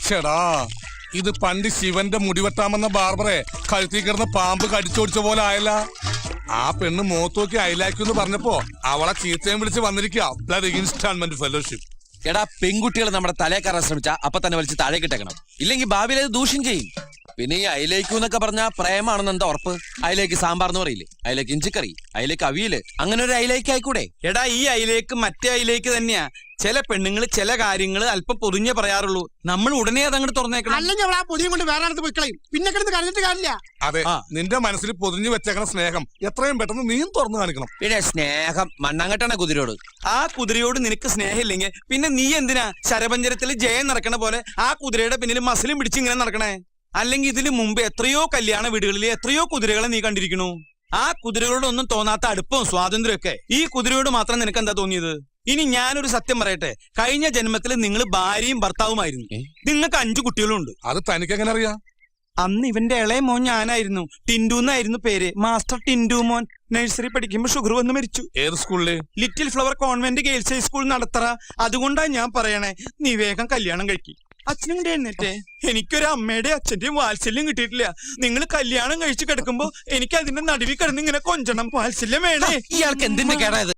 ചേടാ ഇത് പണ്ട് ശിവന്റെ മുടിവെട്ടാമെന്ന ബാർബറെ കഴുത്തി കിടന്ന പാമ്പ് കടിച്ചോടിച്ച പോലെ ആയല്ല. ആ പെണ്ണ് മോത്തോക്കി അയലാക്കുന്നു പറഞ്ഞപ്പോ അവളെ ചീത്തയും വിളിച്ച് വന്നിരിക്കുക ഇൻസ്റ്റാൾമെന്റ് ഫെലോഷിപ്പ്. എടാ പെൺകുട്ടികൾ നമ്മുടെ തലേ കയറാൻ ശ്രമിച്ചാ അപ്പൊ തന്നെ വലിച്ച് താഴെ കിട്ടേക്കണം, ഇല്ലെങ്കിൽ ഭാവിയിൽ അത് ദൂഷ്യം ചെയ്യും. പിന്നെ ഈ അയിലേക്കൂന്നൊക്കെ പറഞ്ഞാ പ്രേമാണെന്ന് എന്താ ഉറപ്പ്? അയിലേക്ക് സാമ്പാർ എന്ന് പറയില്ലേ, അയിലേക്ക് ഇഞ്ചിക്കറി, അയിലേക്ക് അവിയല്, അങ്ങനെ ഒരു അയിലേക്ക് ആയിക്കൂടെ? എടാ ഈ അയിലേക്ക് മറ്റേ അയിലേക്ക് തന്നെയാ. ചില പെണ്ണുങ്ങൾ ചില കാര്യങ്ങൾ അല്പം പൊതിഞ്ഞേ പറയാറുള്ളൂ. നമ്മൾ ഉടനെ അതങ്ങോട്ട് തുറന്നേക്കണം. അല്ലെങ്കിൽ അവൾ ആ പൊതിയും കൊണ്ട് വേറെ അടുത്ത് പോയി കളയും. പിന്നെ കിടന്ന് കരഞ്ഞിട്ട് കാര്യമില്ല. അതെ, നിന്റെ മനസ്സിൽ പൊതിഞ്ഞു വെച്ചേക്കണ സ്നേഹം എത്രയും പെട്ടെന്ന് നീ തുറന്നു കാണിക്കണം. പിന്നെ സ്നേഹം മണ്ണാങ്കട്ടാണ് കുതിരയോട്. ആ കുതിരയോട് നിനക്ക് സ്നേഹമില്ലെങ്കിൽ പിന്നെ നീ എന്തിനാ ശരപഞ്ചരത്തിൽ ജയം നടക്കണ പോലെ ആ കുതിരയുടെ പിന്നിൽ മസിലും പിടിച്ച് ഇങ്ങനെ നടക്കണേ? അല്ലെങ്കിൽ ഇതിനു മുമ്പ് എത്രയോ കല്യാണ വീടുകളിൽ എത്രയോ കുതിരകളെ നീ കണ്ടിരിക്കണു. ആ കുതിരകളോടൊന്നും തോന്നാത്ത അടുപ്പവും സ്വാതന്ത്ര്യമൊക്കെ ഈ കുതിരയോട് മാത്രം നിനക്ക് എന്താ തോന്നിയത്? ഇനി ഞാനൊരു സത്യം പറയട്ടെ, കഴിഞ്ഞ ജന്മത്തിൽ നിങ്ങൾ ഭാര്യയും ഭർത്താവുമായിരുന്നു. നിങ്ങൾക്ക് 5 കുട്ടികളുണ്ട്. അത് തനിക്ക് എങ്ങനെ അറിയാം? അന്ന് ഇവന്റെ ഇളയ മോൻ ഞാനായിരുന്നു. ടിൻഡു എന്നായിരുന്നു പേര്. മാസ്റ്റർ ടിൻഡു മോൻ. നഴ്സറി പഠിക്കുമ്പോ ഷുഗർ വന്ന് മരിച്ചു. ഏത് സ്കൂളില്? Little flower convent girls high school Nadathara. അതുകൊണ്ടാ ഞാൻ പറയണേ, നീ വേഗം കല്യാണം കഴിക്കും. അച്ഛനും കൂടെ എഴുന്നേറ്റേ. എനിക്കൊരു അമ്മയുടെ അച്ഛന്റെയും വാത്സല്യം കിട്ടിയിട്ടില്ല. നിങ്ങൾ കല്യാണം കഴിച്ച് കിടക്കുമ്പോ എനിക്ക് അതിന്റെ നടുവിൽ കിടന്ന് ഇങ്ങനെ കൊഞ്ചണം. വാത്സല്യം വേണേ. ഇയാൾക്ക് എന്തിന്റെ കേടായത്?